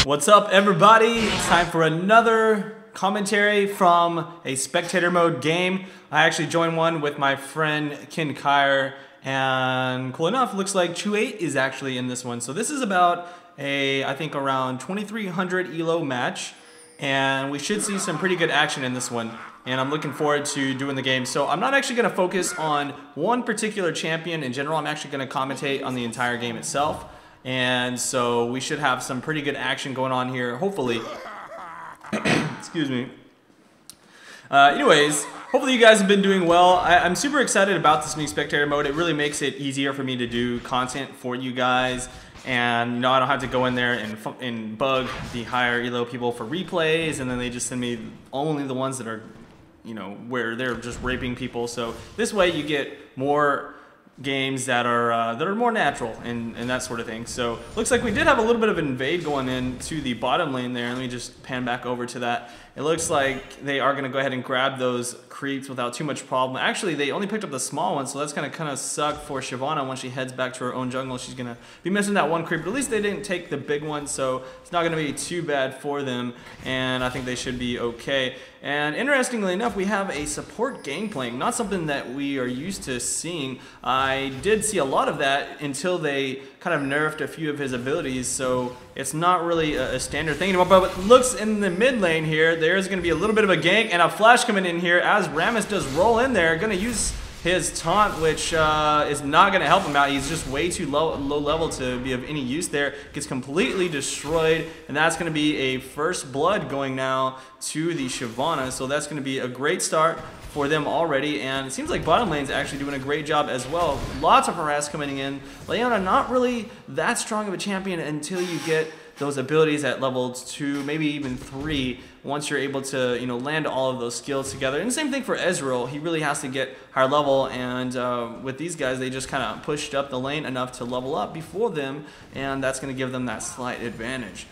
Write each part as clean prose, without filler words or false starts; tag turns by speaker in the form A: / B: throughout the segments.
A: What's up, everybody? It's time for another commentary from a spectator mode game. I actually joined one with my friend Kennen, and cool enough, looks like Chu8 is actually in this one. So this is about a, I think, around 2300 ELO match, and we should see some pretty good action in this one. And I'm looking forward to doing the game. So I'm not actually going to focus on one particular champion in general. I'm actually going to commentate on the entire game itself. And so we should have some pretty good action going on here, hopefully. Excuse me. Anyways, hopefully you guys have been doing well. I'm super excited about this new spectator mode. It really makes it easier for me to do content for you guys. And you know, I don't have to go in there and bug the higher ELO people for replays, and then they just send me only the ones that are, you know, where they're just raping people. So this way you get more games that are more natural and that sort of thing. So looks like we did have a little bit of an invade going into the bottom lane there. Let me just pan back over to that. It looks like they are going to go ahead and grab those creeps without too much problem. Actually, they only picked up the small one, so that's going to kind of suck for Shyvanna when she heads back to her own jungle. She's going to be missing that one creep, but at least they didn't take the big one, so it's not going to be too bad for them, and I think they should be okay. And interestingly enough, we have a support Gangplank, not something that we are used to seeing. I did see a lot of that until they kind of nerfed a few of his abilities, so it's not really a standard thing anymore. But it looks in the mid lane here, there's going to be a little bit of a gank and a flash coming in here as Rammus does roll in there, going to use his taunt, which is not going to help him out. He's just way too low level to be of any use there. Gets completely destroyed, and that's going to be a first blood going now to the Shyvanna. So that's going to be a great start for them already, and it seems like bottom lane's actually doing a great job as well. Lots of harass coming in. Leona not really that strong of a champion until you get those abilities at level 2, maybe even 3, once you're able to, you know, land all of those skills together. And the same thing for Ezreal. He really has to get higher level, and with these guys, they just kind of pushed up the lane enough to level up before them, and that's going to give them that slight advantage.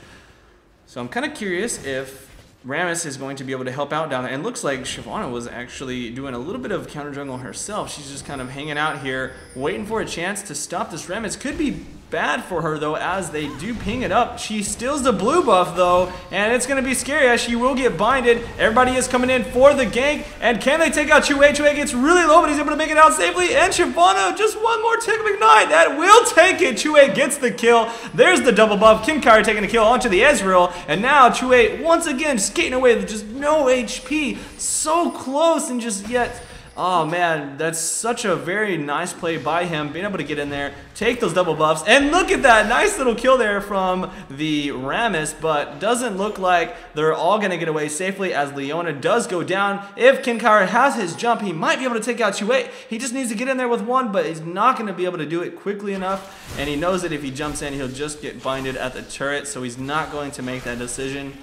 A: So I'm kind of curious if Rammus is going to be able to help out down there. And looks like Shyvanna was actually doing a little bit of counter jungle herself. She's just kind of hanging out here, waiting for a chance to stop this Rammus. Could be bad for her though, as they do ping it up. She steals the blue buff though, and it's going to be scary as she will get binded. Everybody is coming in for the gank, and can they take out Chu8? Chu8 gets really low, but he's able to make it out safely, and Shyvanna, just one more tick of Ignite. That will take it. Chu8 gets the kill. There's the double buff. Kennen taking the kill onto the Ezreal, and now Chu8 once again skating away with just no HP. So close, and just yet, oh man, that's such a very nice play by him, being able to get in there, take those double buffs, and look at that nice little kill there from the Rammus, but doesn't look like they're all going to get away safely as Leona does go down. If Kennen has his jump, he might be able to take out Chu8. He just needs to get in there with one, but he's not going to be able to do it quickly enough, and he knows that if he jumps in, he'll just get binded at the turret, so he's not going to make that decision.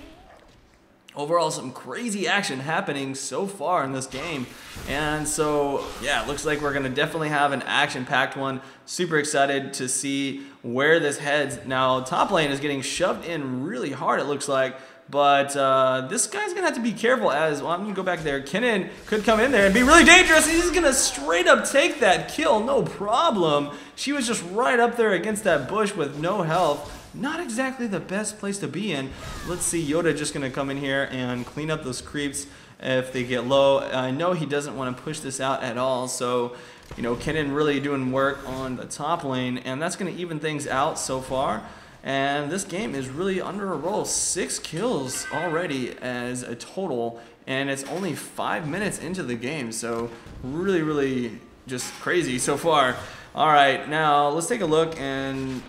A: Overall, some crazy action happening so far in this game. And so, yeah, it looks like we're going to definitely have an action-packed one. Super excited to see where this heads. Now, top lane is getting shoved in really hard, it looks like. But this guy's going to have to be careful as, well, I'm going to go back there. Kennen could come in there and be really dangerous. He's going to straight up take that kill, no problem. She was just right up there against that bush with no health. Not exactly the best place to be in. Let's see, Yoda just going to come in here and clean up those creeps if they get low. I know he doesn't want to push this out at all, so, you know, Kennen really doing work on the top lane, and that's going to even things out so far. And this game is really under a roll. 6 kills already as a total, and it's only 5 minutes into the game, so really just crazy so far. All right, now let's take a look and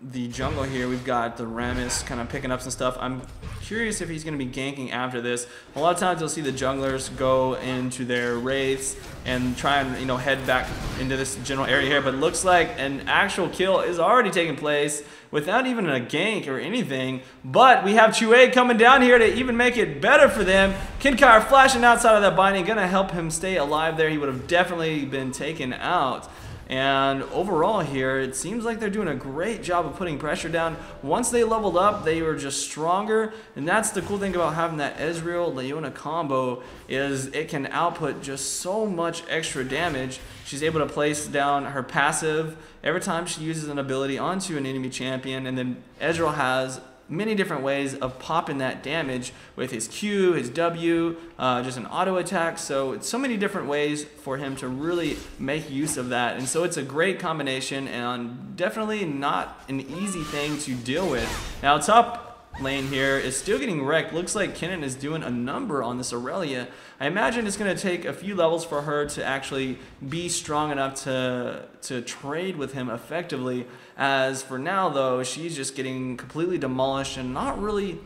A: the jungle here. We've got the Rammus kind of picking up some stuff. I'm curious if he's going to be ganking after this. A lot of times you'll see the junglers go into their wraiths and try and, you know, head back into this general area here, but it looks like an actual kill is already taking place without even a gank or anything. But we have Chu8 coming down here to even make it better for them. Kennen flashing outside of that binding, gonna help him stay alive there. He would have definitely been taken out. And overall here, it seems like they're doing a great job of putting pressure down. Once they leveled up, they were just stronger. And that's the cool thing about having that Ezreal-Leona combo, is it can output just so much extra damage. She's able to place down her passive every time she uses an ability onto an enemy champion. And then Ezreal has many different ways of popping that damage with his Q, his W, just an auto attack. So it's so many different ways for him to really make use of that. And so it's a great combination and definitely not an easy thing to deal with. Now top lane here is still getting wrecked. Looks like Kennen is doing a number on this Irelia. I imagine it's going to take a few levels for her to actually be strong enough to trade with him effectively. As for now, though, she's just getting completely demolished and not really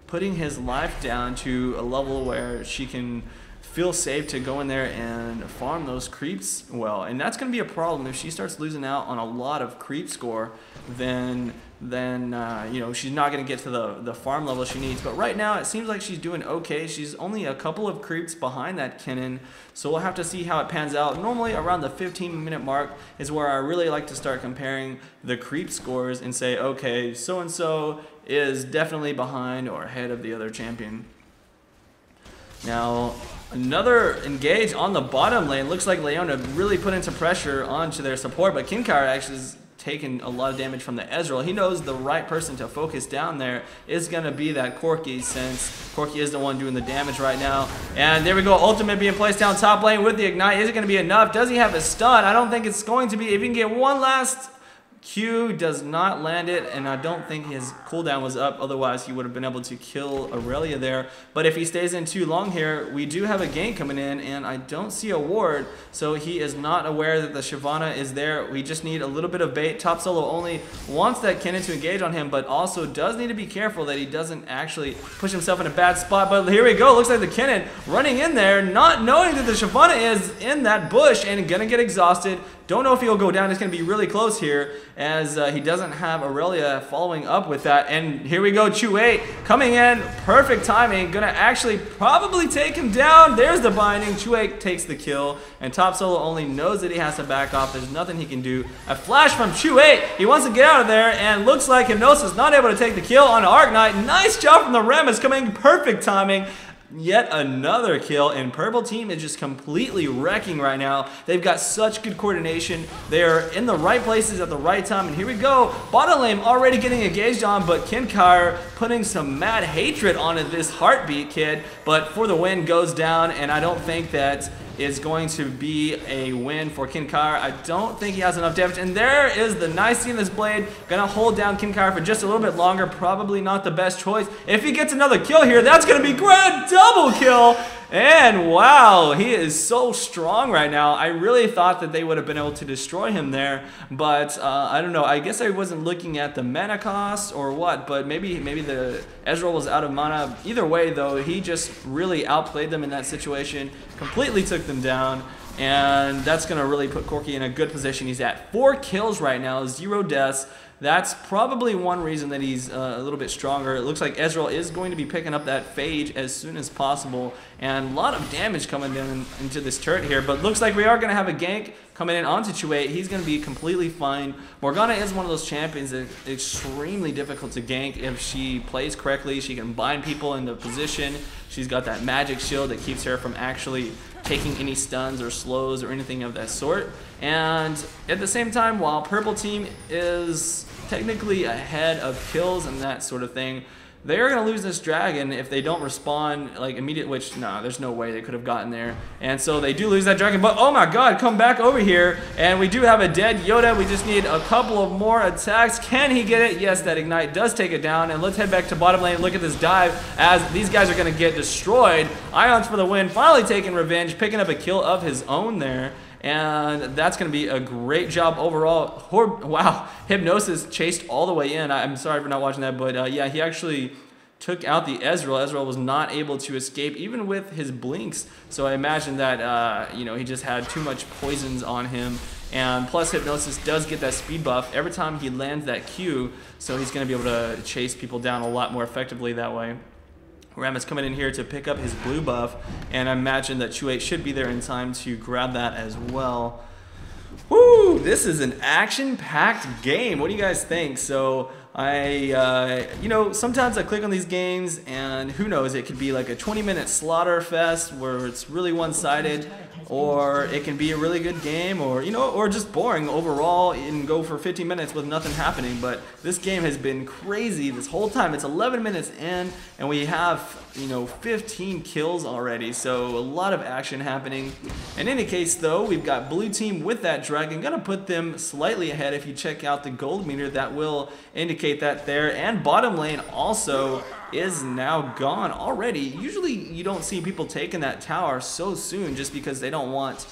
A: putting his life down to a level where she can feel safe to go in there and farm those creeps well. And that's going to be a problem if she starts losing out on a lot of creep score. Then you know, she's not going to get to the farm level she needs. But right now it seems like she's doing okay. She's only a couple of creeps behind that Kennen, so we'll have to see how it pans out. Normally around the 15-minute mark is where I really like to start comparing the creep scores and say, okay, so and so is definitely behind or ahead of the other champion. Now another engage on the bottom lane. Looks like Leona really put into pressure onto their support, but Kinkar actually is taken a lot of damage from the Ezreal. He knows the right person to focus down there is going to be that Corki, since Corki is the one doing the damage right now. And there we go, ultimate being placed down top lane with the ignite. Is it going to be enough? Does he have a stun? I don't think it's going to be. If he can get one last Q, does not land it, and I don't think his cooldown was up, otherwise he would have been able to kill Irelia there. But if he stays in too long here, we do have a gank coming in, and I don't see a ward, so he is not aware that the Shyvanna is there. We just need a little bit of bait. Top solo only wants that Kennen to engage on him, but also does need to be careful that he doesn't actually push himself in a bad spot. But here we go, looks like the Kennen running in there, not knowing that the Shyvanna is in that bush and gonna get exhausted. Don't know if he'll go down. It's going to be really close here, as he doesn't have Irelia following up with that. And here we go, Chu8 coming in. Perfect timing. Going to actually probably take him down. There's the binding. Chu8 takes the kill. And top solo only knows that he has to back off. There's nothing he can do. A flash from Chu8. He wants to get out of there. And looks like Hypnosis not able to take the kill on Arknight. Nice job from the Rammus, coming. Perfect timing. Yet another kill, and purple team is just completely wrecking right now. They've got such good coordination. They're in the right places at the right time, and here we go. Bottom lane already getting engaged on, but Kinkar putting some mad hatred onto this heartbeat kid, but for the win goes down, and I don't think that is going to be a win for Kinkar. I don't think he has enough damage, and there is the nice seamless blade. Gonna hold down Kinkar for just a little bit longer. Probably not the best choice. If he gets another kill here, that's gonna be grand double kill. And wow, he is so strong right now. I really thought that they would have been able to destroy him there, but I don't know. I guess I wasn't looking at the mana cost or what, but maybe the Ezreal was out of mana. Either way, though, he just really outplayed them in that situation, completely took them down, and that's going to really put Corki in a good position. He's at 4 kills right now, 0 deaths. That's probably one reason that he's a little bit stronger. It looks like Ezreal is going to be picking up that phage as soon as possible, and a lot of damage coming down into this turret here, but looks like we are going to have a gank coming in onto Chu8. He's going to be completely fine. Morgana is one of those champions that is extremely difficult to gank if she plays correctly. She can bind people into position. She's got that magic shield that keeps her from actually taking any stuns or slows or anything of that sort. And at the same time, while purple team is technically ahead of kills and that sort of thing, they are going to lose this dragon if they don't respond like immediate, which no, there's no way they could have gotten there. And so they do lose that dragon, but oh my god, come back over here, and we do have a dead Yoda. We just need a couple of more attacks. Can he get it? Yes, that ignite does take it down, and let's head back to bottom lane and look at this dive as these guys are going to get destroyed. Ions for the win, finally taking revenge, picking up a kill of his own there. And that's going to be a great job overall. Wow, Hypnosis chased all the way in. I'm sorry for not watching that, but yeah, he actually took out the Ezreal. Ezreal was not able to escape even with his blinks. So I imagine that, you know, he just had too much poisons on him. And plus Hypnosis does get that speed buff every time he lands that Q. So he's going to be able to chase people down a lot more effectively that way. Rammus coming in here to pick up his blue buff, and I imagine that Chu8 should be there in time to grab that as well. Woo! This is an action-packed game. What do you guys think? So you know, sometimes I click on these games and who knows, it could be like a 20-minute slaughter fest where it's really one-sided. or it can be a really good game, or or just boring overall and go for 15 minutes with nothing happening. But this game has been crazy this whole time. It's 11 minutes in, and we have 15 kills already, so a lot of action happening. In any case, though, we've got blue team with that dragon. Gonna put them slightly ahead. If you check out the gold meter, that will indicate that there. And bottom lane also is now gone already. Usually you don't see people taking that tower so soon just because they don't want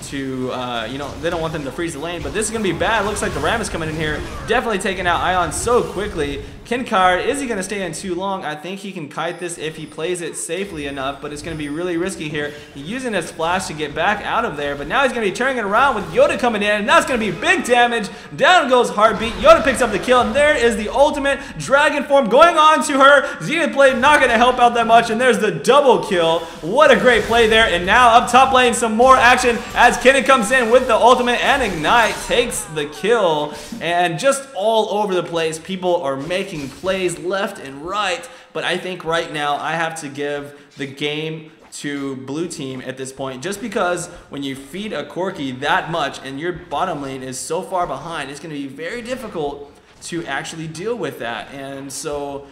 A: to, they don't want them to freeze the lane. But this is going to be bad. Looks like the Rammus coming in here, definitely taking out Ion so quickly. Kinkard, is he going to stay in too long? I think he can kite this if he plays it safely enough, but it's going to be really risky here. He's using his flash to get back out of there, but now he's going to be turning it around with Yoda coming in, and that's going to be big damage. Down goes Heartbeat. Yoda picks up the kill, and there is the ultimate dragon form going on to her. Zenith Blade not going to help out that much, and there's the double kill. What a great play there, and now up top lane, some more action as Kennen comes in with the ultimate, and Ignite takes the kill. And just all over the place, people are making plays left and right, but I think right now I have to give the game to blue team at this point, just because when you feed a Corki that much and your bottom lane is so far behind, it's going to be very difficult to actually deal with that. And so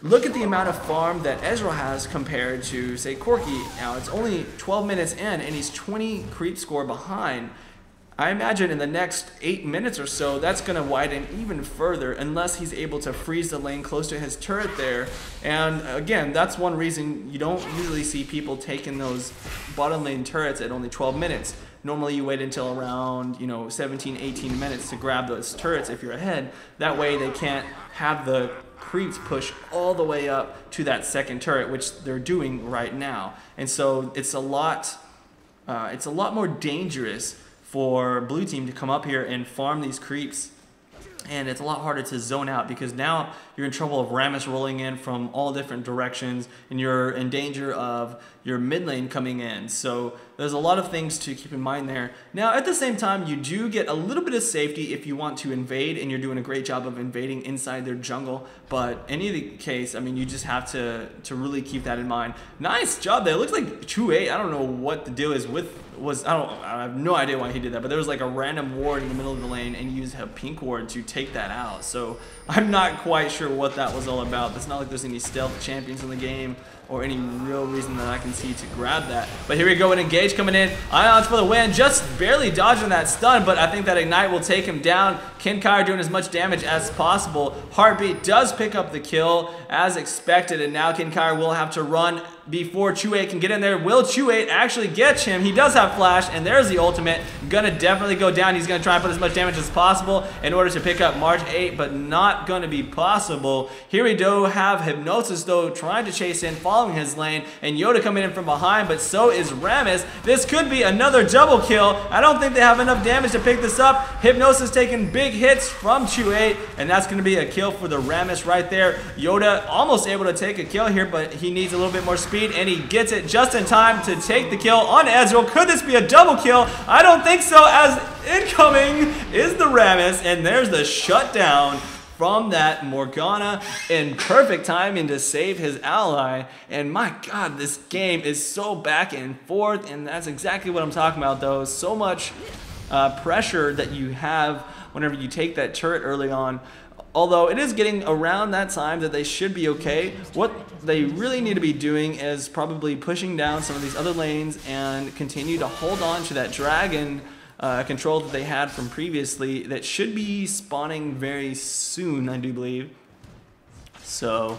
A: look at the amount of farm that Ezreal has compared to, say, Corki. Now it's only 12 minutes in and he's 20 creep score behind. I imagine in the next 8 minutes or so, that's going to widen even further unless he's able to freeze the lane close to his turret there. And again, that's one reason you don't usually see people taking those bottom lane turrets at only 12 minutes. Normally you wait until around 17, 18 minutes to grab those turrets if you're ahead. That way they can't have the creeps push all the way up to that second turret, which they're doing right now. And so it's a lot more dangerous for blue team to come up here and farm these creeps, and it's a lot harder to zone out because now you're in trouble of Rammus rolling in from all different directions, and you're in danger of your mid lane coming in. So there's a lot of things to keep in mind there. Now at the same time, you do get a little bit of safety if you want to invade, and you're doing a great job of invading inside their jungle. But in any case, I mean, you just have to really keep that in mind. Nice job there. It looks like 2-8. I don't know what the deal is with I have no idea why he did that, but there was like a random ward in the middle of the lane and he used a pink ward to take that out. So I'm not quite sure what that was all about. It's not like there's any stealth champions in the game or any real reason that I can see to grab that. But here we go, an engage coming in. Ions for the win, just barely dodging that stun, but I think that Ignite will take him down. Kinkard doing as much damage as possible. Heartbeat does pick up the kill as expected, and now Kinkard will have to run before 2-8 can get in there. Will 2-8 actually get him? He does have flash, and there's the ultimate. Gonna definitely go down. He's gonna try and put as much damage as possible in order to pick up March 8, but not gonna be possible. Here we do have Hypnosis though, trying to chase in, following his lane, and Yoda coming in from behind, but so is Rammus. This could be another double kill. I don't think they have enough damage to pick this up. Hypnosis taking big hits from 2-8, and that's gonna be a kill for the Rammus right there. Yoda almost able to take a kill here, but he needs a little bit more speed, and he gets it just in time to take the kill on Ezreal. Could this be a double kill? I don't think so, as incoming is the Rammus, and there's the shutdown from that Morgana in perfect timing to save his ally. And my god, this game is so back and forth, and that's exactly what I'm talking about though. So much pressure that you have whenever you take that turret early on. Although it is getting around that time that they should be okay. What they really need to be doing is probably pushing down some of these other lanes and continue to hold on to that dragon control that they had from previously. That should be spawning very soon, I do believe. So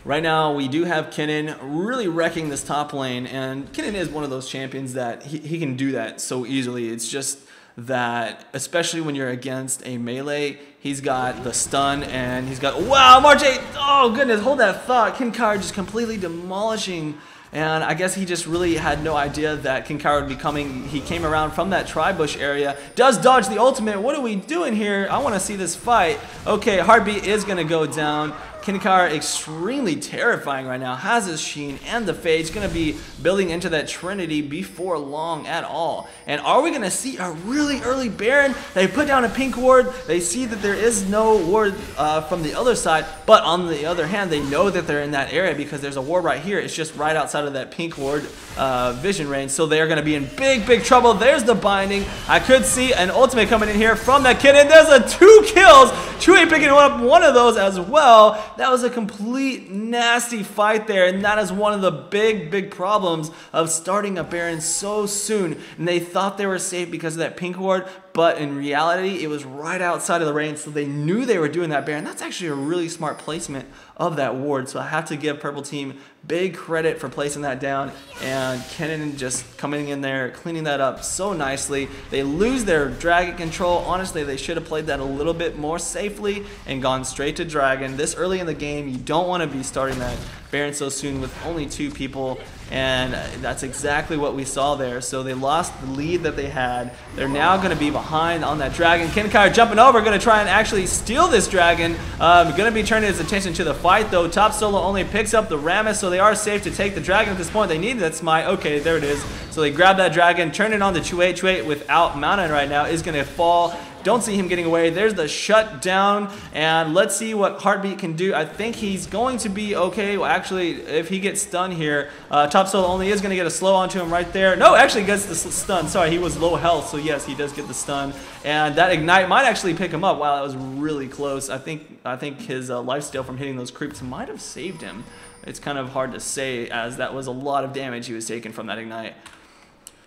A: right now we do have Kennen really wrecking this top lane, and Kennen is one of those champions that he can do that so easily. It's just that, especially when you're against a melee, he's got the stun, and he's got, wow, March 8, oh goodness, hold that thought. Kinkard just completely demolishing, and I guess he just really had no idea that Kinkard would be coming. He came around from that tri-bush area, does dodge the ultimate. What are we doing here? I want to see this fight. Okay, Heartbeat is going to go down. Kennen extremely terrifying right now. Has his Sheen and the Fade. He's going to be building into that Trinity before long at all. And are we going to see a really early Baron? They put down a pink ward. They see that there is no ward from the other side. But on the other hand, they know that they're in that area because there's a ward right here. It's just right outside of that pink ward vision range. So they're going to be in big trouble. There's the binding. I could see an ultimate coming in here from that Kennen. There's a 2 kills. Chewy picking up one of those as well. That was a complete nasty fight there, and that is one of the big problems of starting a Baron so soon. And they thought they were safe because of that pink ward, but in reality, it was right outside of the range, so they knew they were doing that Baron. That's actually a really smart placement of that ward, so I have to give Purple Team big credit for placing that down, and Kennen just coming in there, cleaning that up so nicely. They lose their dragon control. Honestly, they should have played that a little bit more safely and gone straight to dragon. This early in the game, you don't want to be starting that Baron so soon with only 2 people, and that's exactly what we saw there. So they lost the lead that they had. They're now going to be behind on that dragon. Kennen jumping over, going to try and actually steal this dragon. Going to be turning his attention to the fight though. Top solo only picks up the Rammus, so they are safe to take the dragon at this point. They need that smite. Okay, there it is. So they grab that dragon, turn it on the 2-8 without mana right now, is going to fall. Don't see him getting away. There's the shutdown, and let's see what Heartbeat can do. I think he's going to be okay. Well, actually, if he gets stunned here, top solo only is going to get a slow onto him right there. No, actually gets the stun. Sorry, he was low health, so yes, he does get the stun. And that ignite might actually pick him up. Wow, that was really close. I think his lifesteal from hitting those creeps might have saved him. It's kind of hard to say, as that was a lot of damage he was taking from that ignite.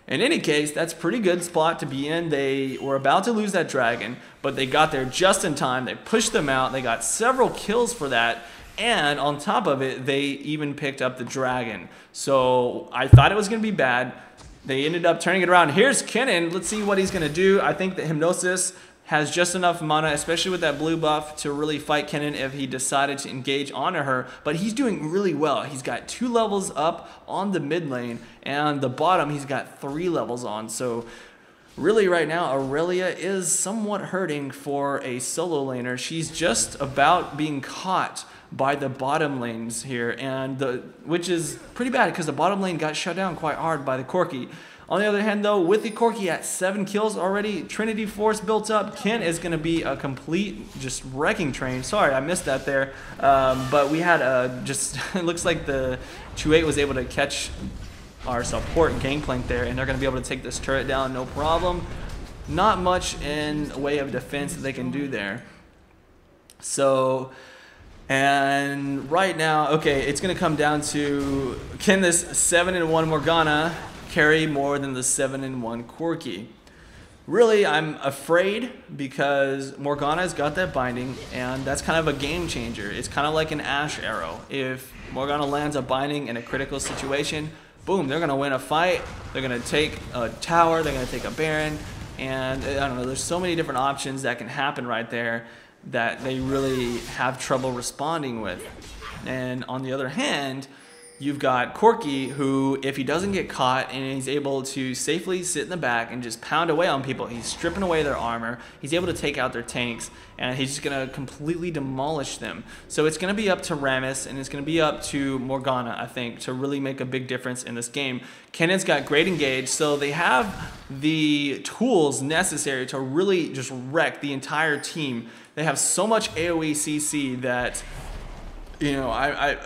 A: In any case, that's a pretty good spot to be in. They were about to lose that dragon, but they got there just in time. They pushed them out. They got several kills for that. And on top of it, they even picked up the dragon. So I thought it was going to be bad. They ended up turning it around. Here's Kennen. Let's see what he's going to do. I think that Hypnosis has just enough mana, especially with that blue buff, to really fight Kennen if he decided to engage onto her. But he's doing really well. He's got 2 levels up on the mid lane, and the bottom he's got 3 levels on. So really right now, Irelia is somewhat hurting for a solo laner. She's just about being caught by the bottom lanes here, and which is pretty bad because the bottom lane got shut down quite hard by the Corki. On the other hand, though, with the Corki at 7 kills already, Trinity Force built up, Ken is going to be a complete just wrecking train. Sorry, I missed that there. But we had just, it looks like the 2-8 was able to catch our support Gangplank there, and they're going to be able to take this turret down, no problem. Not much in way of defense that they can do there. So, and right now, okay, it's going to come down to, can this 7-1 Morgana carry more than the 7-1 Corki? Really, I'm afraid because Morgana's got that binding, and that's kind of a game changer. It's kind of like an Ash arrow. If Morgana lands a binding in a critical situation, boom, they're going to win a fight. They're going to take a tower, they're going to take a Baron, and I don't know, there's so many different options that can happen right there that they really have trouble responding with. And on the other hand, you've got Corki, who, if he doesn't get caught and he's able to safely sit in the back and just pound away on people, he's stripping away their armor, he's able to take out their tanks, and he's just going to completely demolish them. So it's going to be up to Rammus, and it's going to be up to Morgana, I think, to really make a big difference in this game. Kennen's got great engage, so they have the tools necessary to really just wreck the entire team. They have so much AoE CC that, you know,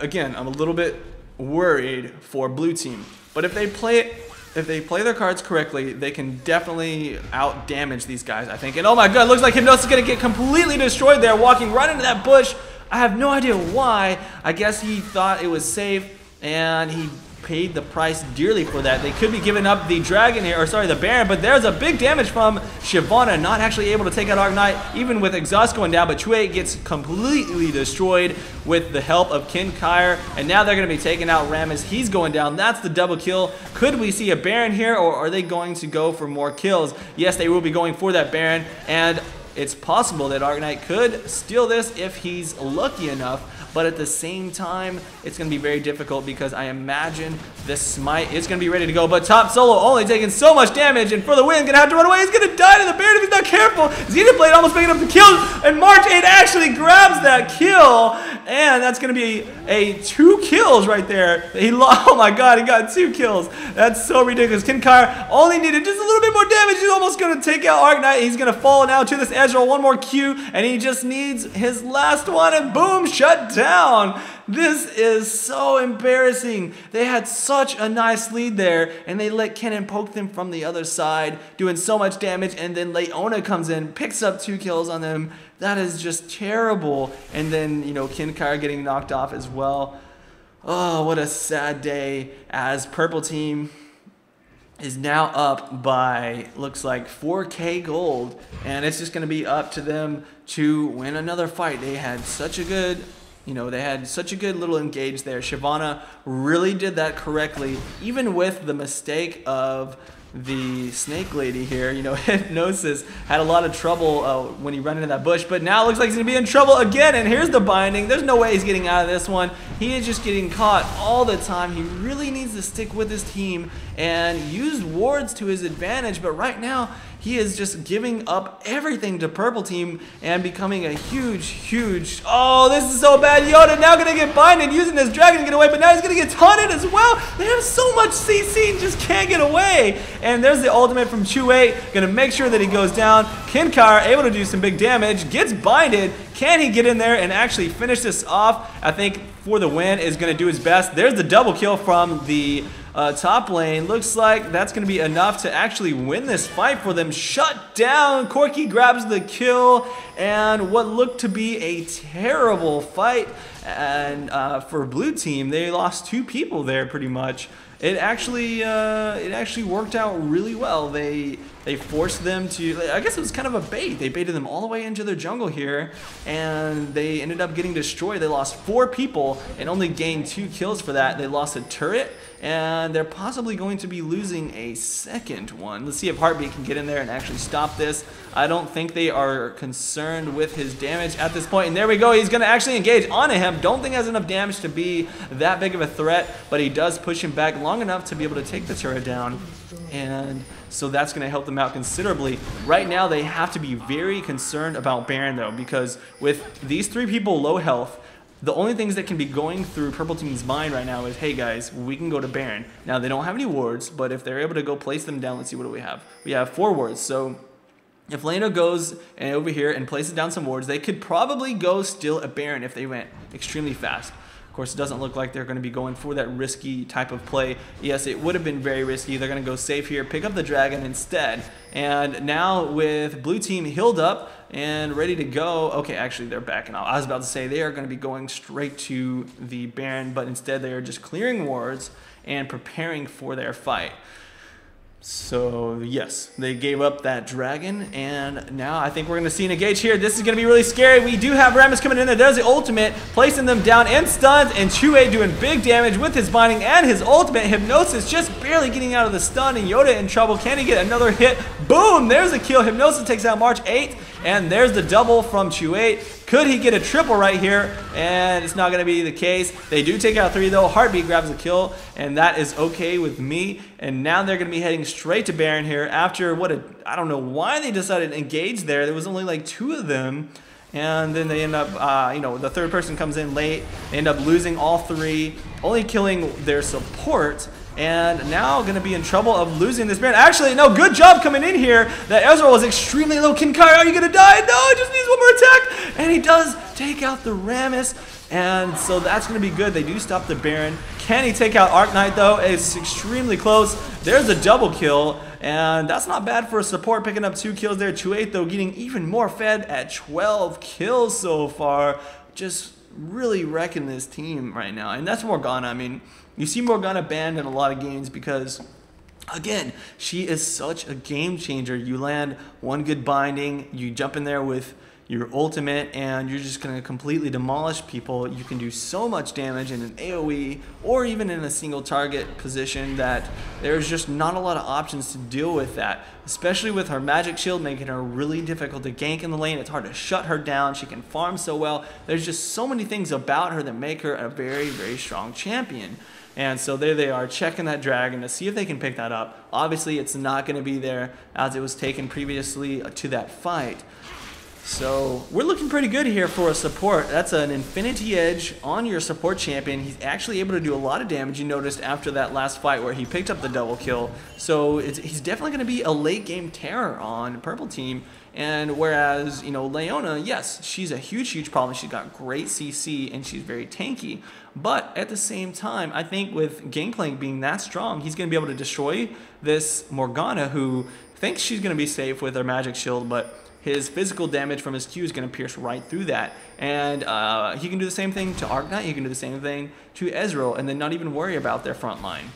A: again, I'm a little bit worried for blue team, but if they play their cards correctly, they can definitely out damage these guys, I think. And oh my god, looks like Hypnosis is gonna get completely destroyed there, walking right into that bush. I have no idea why. I guess he thought it was safe, and he paid the price dearly for that. They could be giving up the dragon here, or sorry, the Baron, but there's a big damage from Shyvanna, not actually able to take out Arcanite, even with exhaust going down, but 2-8 gets completely destroyed with the help of Kennen, and now they're going to be taking out Rammus. He's going down. That's the double kill. Could we see a Baron here, or are they going to go for more kills? Yes, they will be going for that Baron, and it's possible that Arcanite could steal this if he's lucky enough. but at the same time, it's going to be very difficult because I imagine this smite is going to be ready to go, but top solo only taking so much damage, and for the win, going to have to run away. He's going to die to the Baron if he's not careful. Xenoblade almost picking up the kill, and March 8 actually grabs that kill, and that's going to be a 2 kills right there. Oh my god, he got 2 kills. That's so ridiculous. Kinkar only needed just a little bit more damage. He's almost going to take out Arknight. He's going to fall now to this Ezreal. One more Q, and he just needs his last one, and boom, shut down. This is so embarrassing. They had such a nice lead there, and they let Kennen poke them from the other side, doing so much damage, and then Leona comes in, picks up 2 kills on them. That is just terrible. And then, you know, Kinkar getting knocked off as well. Oh, what a sad day, as Purple Team is now up by, looks like 4K gold, and it's just going to be up to them to win another fight. They had such a good, you know, they had such a good little engage there. Shyvanna really did that correctly, even with the mistake of the snake lady here. You know, Hypnosis had a lot of trouble when he ran into that bush, but now it looks like he's gonna be in trouble again, and here's the binding. There's no way he's getting out of this one. He is just getting caught all the time. He really needs to stick with his team and use wards to his advantage, but right now he is just giving up everything to Purple Team and becoming a huge... Oh, this is so bad. Yoda now going to get binded using his dragon to get away, but now he's going to get taunted as well. They have so much CC and just can't get away. And there's the ultimate from Chu8. Going to make sure that he goes down. Kinkar able to do some big damage. Gets binded. Can he get in there and actually finish this off? I think for the win is going to do his best. There's the double kill from the top lane. Looks like that's going to be enough to actually win this fight for them. Shut down. Corki grabs the kill, and what looked to be a terrible fight. And for Blue Team, they lost 2 people there pretty much. It actually worked out really well. They forced them to, I guess it was kind of a bait. They baited them all the way into their jungle here, and they ended up getting destroyed. They lost 4 people and only gained 2 kills for that. They lost a turret, and they're possibly going to be losing a second one. Let's see if Heartbeat can get in there and actually stop this. I don't think they are concerned with his damage at this point. And there we go. He's going to actually engage onto him. Don't think he has enough damage to be that big of a threat, but he does push him back long enough to be able to take the turret down. And so that's going to help them out considerably. Right now, they have to be very concerned about Baron, though, because with these 3 people low health, the only things that can be going through Purple Team's mind right now is, hey guys, we can go to Baron. Now, they don't have any wards, but if they're able to go place them down, let's see, what do we have? We have 4 wards, so if Leona goes and over here and places down some wards, they could probably go steal a Baron if they went extremely fast. Of course, it doesn't look like they're going to be going for that risky type of play. Yes, it would have been very risky. They're going to go safe here, pick up the dragon instead. And now with Blue Team healed up and ready to go. Okay, actually, they're backing off. I was about to say they are going to be going straight to the Baron, but instead they are just clearing wards and preparing for their fight. So, yes, they gave up that dragon, and now I think we're going to see an engage here. This is going to be really scary. We do have Rammus coming in there. There's the ultimate, placing them down and stuns, and Chu8 doing big damage with his binding and his ultimate. Hypnosis just barely getting out of the stun, and Yoda in trouble. Can he get another hit? Boom! There's a kill. Hypnosis takes out March 8, and there's the double from Chu8. Could he get a triple right here? And it's not going to be the case. They do take out 3, though. Heartbeat grabs a kill, and that is okay with me. And now they're going to be heading straight to Baron here after I don't know why they decided to engage there. There was only like 2 of them. And then they end up, the 3rd person comes in late. They end up losing all 3, only killing their support. And now going to be in trouble of losing this Baron. Actually, no, good job coming in here. That Ezreal was extremely low. Kinkar, are you going to die? No, he just needs one more attack. And he does take out the Rammus. And so that's going to be good. They do stop the Baron. Can he take out Arknight, though? It's extremely close. There's a double kill. And that's not bad for a support, picking up 2 kills there. Chu8, though, getting even more fed at 12 kills so far. Just really wrecking this team right now. And that's Morgana. I mean, you see Morgana banned in a lot of games because, again, she is such a game changer. You land one good binding, you jump in there with, your ultimate and you're just going to completely demolish people. You can do so much damage in an AoE or even in a single target position that there's just not a lot of options to deal with that, especially with her magic shield making her really difficult to gank in the lane. It's hard to shut her down. She can farm so well. There's just so many things about her that make her a very, very strong champion. And so there they are, checking that dragon to see if they can pick that up. Obviously, it's not going to be there as it was taken previously to that fight. So we're looking pretty good here for a support. That's an Infinity Edge on your support champion. He's actually able to do a lot of damage, you noticed, after that last fight where he picked up the double kill. So he's definitely going to be a late game terror on purple team. And whereas, you know, Leona, yes, she's a huge problem. She's got great CC and she's very tanky. But at the same time, I think with Gangplank being that strong, he's going to be able to destroy this Morgana who thinks she's going to be safe with her magic shield, but his physical damage from his Q is going to pierce right through that. And he can do the same thing to Arcanine, he can do the same thing to Ezreal, and then not even worry about their front line.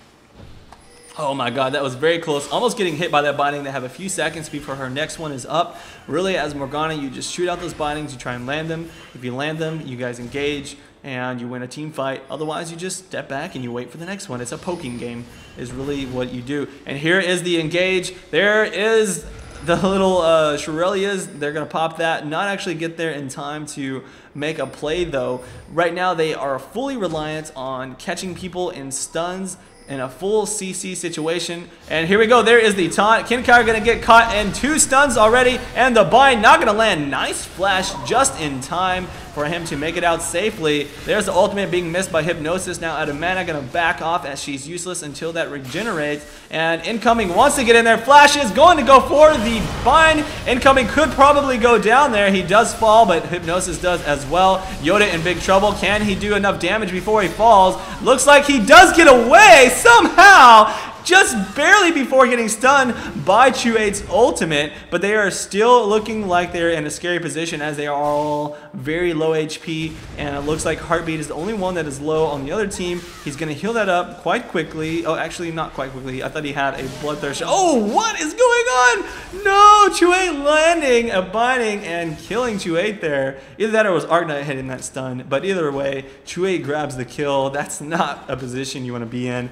A: Oh my god, that was very close. Almost getting hit by that binding. They have a few seconds before her next one is up. Really, as Morgana, you just shoot out those bindings, you try and land them. If you land them, you guys engage, and you win a team fight. Otherwise, you just step back and you wait for the next one. It's a poking game, is really what you do. And here is the engage. There is the little Shirelias. They're going to pop that. Not actually get there in time to make a play, though. Right now, they are fully reliant on catching people in stuns in a full CC situation. And here we go. There is the taunt. Kinkar going to get caught in 2 stuns already. And the bind not going to land. Nice flash just in time for him to make it out safely. There's the ultimate being missed by Hypnosis. Now out of mana, going to back off as she's useless until that regenerates. And incoming wants to get in there. Flash is going to go for the bind. Incoming could probably go down there. He does fall, but Hypnosis does as well. Yoda in big trouble. Can he do enough damage before he falls? Looks like he does get away somehow, just barely before getting stunned by Chu8's ultimate, but they are still looking like they're in a scary position as they are all very low HP, and it looks like Heartbeat is the only one that is low on the other team. He's going to heal that up quite quickly. Oh, actually not quite quickly. I thought he had a Bloodthirst. Oh, what is going on? No, Chu8 landing a binding and killing Chu8 there. Either that or it was Arcanine hitting that stun, but either way, Chu8 grabs the kill. That's not a position you want to be in.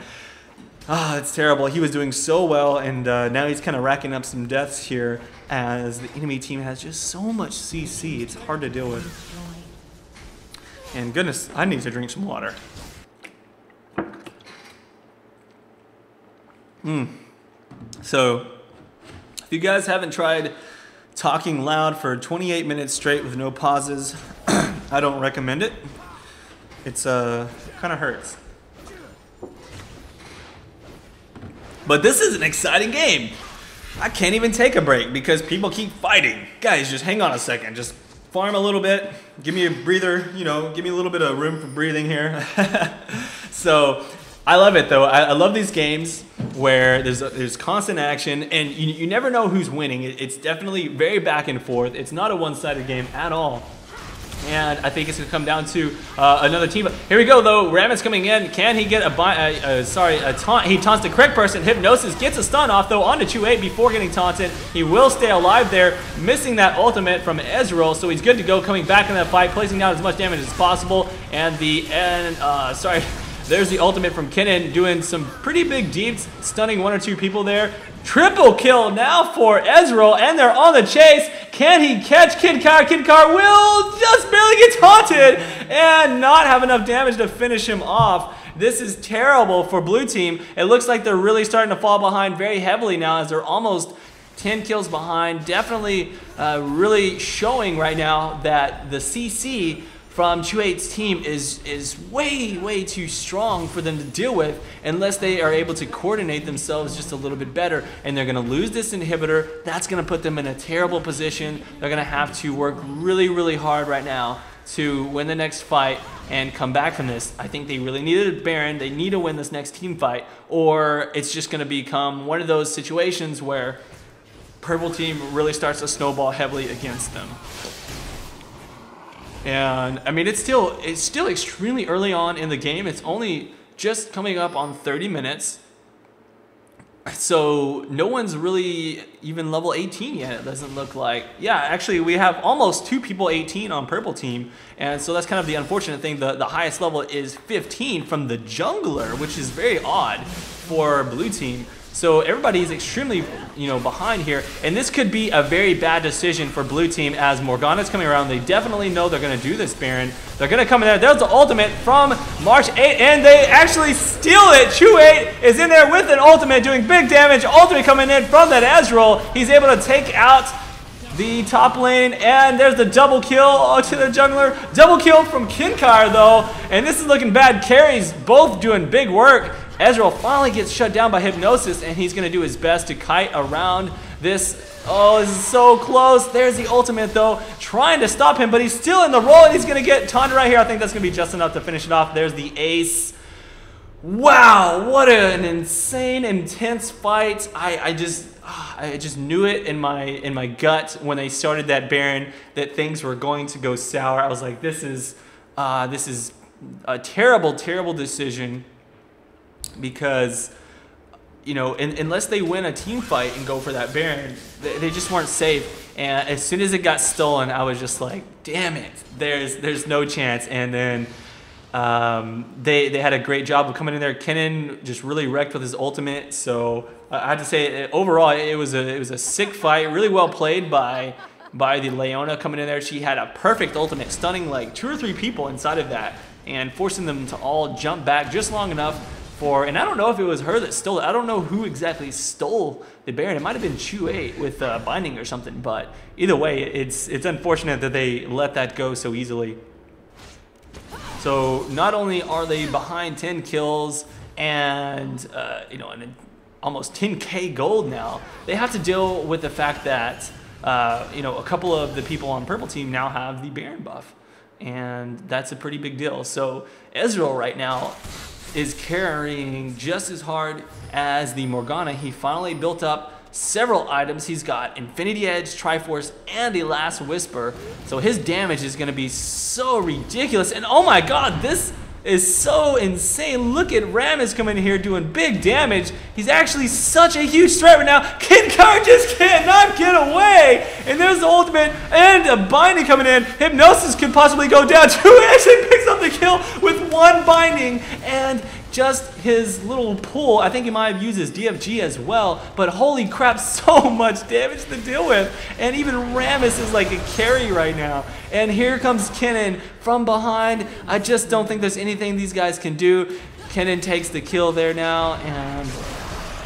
A: Ah, it's terrible. He was doing so well, and now he's kind of racking up some deaths here as the enemy team has just so much CC. It's hard to deal with. And goodness, I need to drink some water. So, if you guys haven't tried talking loud for 28 minutes straight with no pauses, I don't recommend it. It's kind of hurts. But this is an exciting game. I can't even take a break because people keep fighting. Guys, just hang on a second. Just farm a little bit. Give me a breather, you know, give me a little bit of room for breathing here. So, I love it though. I love these games where there's constant action and you never know who's winning. It's definitely very back and forth. It's not a one-sided game at all. And I think it's going to come down to another team. Here we go, though. Rammus coming in. Can he get a taunt? He taunts the correct person. Hypnosis gets a stun off, though, onto Chu8 before getting taunted. He will stay alive there, missing that ultimate from Ezreal, so he's good to go, coming back in that fight, placing down as much damage as possible. And there's the ultimate from Kennen, doing some pretty big deeds, stunning 1 or 2 people there. Triple kill now for Ezreal, and they're on the chase. Can he catch Kinkar? Kinkar will just barely get taunted and not have enough damage to finish him off. This is terrible for blue team. It looks like they're really starting to fall behind very heavily now as they're almost 10 kills behind. Definitely really showing right now that the CC from Chu8's team is way too strong for them to deal with unless they are able to coordinate themselves just a little bit better, and they're going to lose this inhibitor. That's going to put them in a terrible position. They're going to have to work really hard right now to win the next fight and come back from this. I think they really needed a Baron. They need to win this next team fight, or it's just going to become one of those situations where purple team really starts to snowball heavily against them. And I mean, it's still extremely early on in the game. It's only just coming up on 30 minutes. So no one's really even level 18 yet, it doesn't look like. Yeah, actually we have almost 2 people 18 on purple team, and so that's kind of the unfortunate thing. The highest level is 15 from the jungler, which is very odd for blue team. So everybody is extremely, behind here, and this could be a very bad decision for blue team as Morgana's coming around. They definitely know they're going to do this Baron. They're going to come in there. There's the ultimate from March 8, and they actually steal it. Chu8 is in there with an ultimate, doing big damage. Ultimate coming in from that Ezreal. He's able to take out the top lane, and there's the double kill to the jungler. Double kill from Kinkar though, and this is looking bad. Carries both doing big work. Ezreal finally gets shut down by Hypnosis, and he's going to do his best to kite around this. Oh, this is so close. There's the ultimate, though, trying to stop him, but he's still in the roll, and he's going to get taunted right here. I think that's going to be just enough to finish it off. There's the ace. Wow, what an insane, intense fight. I just knew it in my gut when they started that Baron that things were going to go sour. I was like, this is a terrible, terrible decision. Because, unless they win a team fight and go for that Baron, they just weren't safe. And as soon as it got stolen, I was just like, damn it, there's no chance. And then they had a great job of coming in there. Kennen just really wrecked with his ultimate. So I had to say, overall, it was a sick fight, really well played by the Leona coming in there. She had a perfect ultimate, stunning like 2 or 3 people inside of that and forcing them to all jump back just long enough. And I don't know if it was her that stole it. I don't know who exactly stole the Baron. It might have been Chu8 with binding or something. But either way, it's unfortunate that they let that go so easily. So not only are they behind 10 kills and and almost 10k gold now, they have to deal with the fact that a couple of the people on purple team now have the Baron buff, and that's a pretty big deal. So Ezreal right now is carrying just as hard as the Morgana. He finally built up several items. He's got Infinity Edge, Triforce, and a Last Whisper. So his damage is going to be so ridiculous. And oh my god, this is so insane. Look at Rammus coming in here doing big damage. He's actually such a huge threat right now. Kinkar just cannot get away. And there's the ultimate and a binding coming in. Hypnosis could possibly go down. Chu actually picks up the kill with 1 binding and just his little pull. I think he might have used his DFG as well, but holy crap, so much damage to deal with. And even Rammus is like a carry right now. And here comes Kennen from behind. I just don't think there's anything these guys can do. Kennen takes the kill there now, and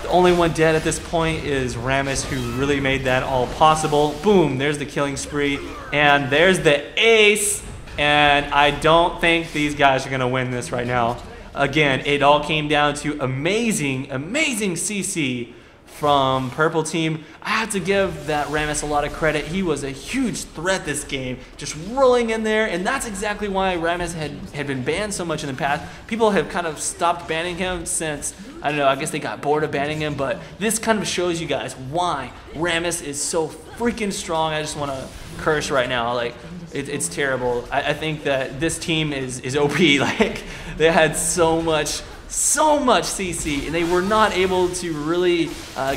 A: the only one dead at this point is Rammus, who really made that all possible. Boom, there's the killing spree, and there's the ace. And I don't think these guys are gonna win this right now. Again, it all came down to amazing, amazing CC from purple team. I have to give that Rammus a lot of credit. He was a huge threat this game, just rolling in there, and that's exactly why Rammus had been banned so much in the past. People have kind of stopped banning him since, I don't know, I guess they got bored of banning him, but this kind of shows you guys why Rammus is so freaking strong. I just want to curse right now. Like, it's terrible. I think that this team is OP. Like, they had so much CC, and they were not able to really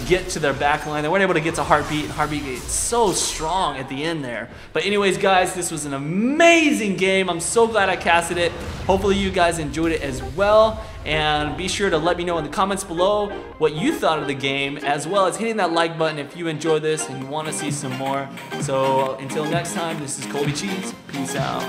A: get to their back line. They weren't able to get to Heartbeat, and Heartbeat is so strong at the end there. But anyways, guys, this was an amazing game. I'm so glad I casted it. Hopefully you guys enjoyed it as well. And be sure to let me know in the comments below what you thought of the game, as well as hitting that like button if you enjoyed this and you want to see some more. So until next time, this is Colby Cheese. Peace out.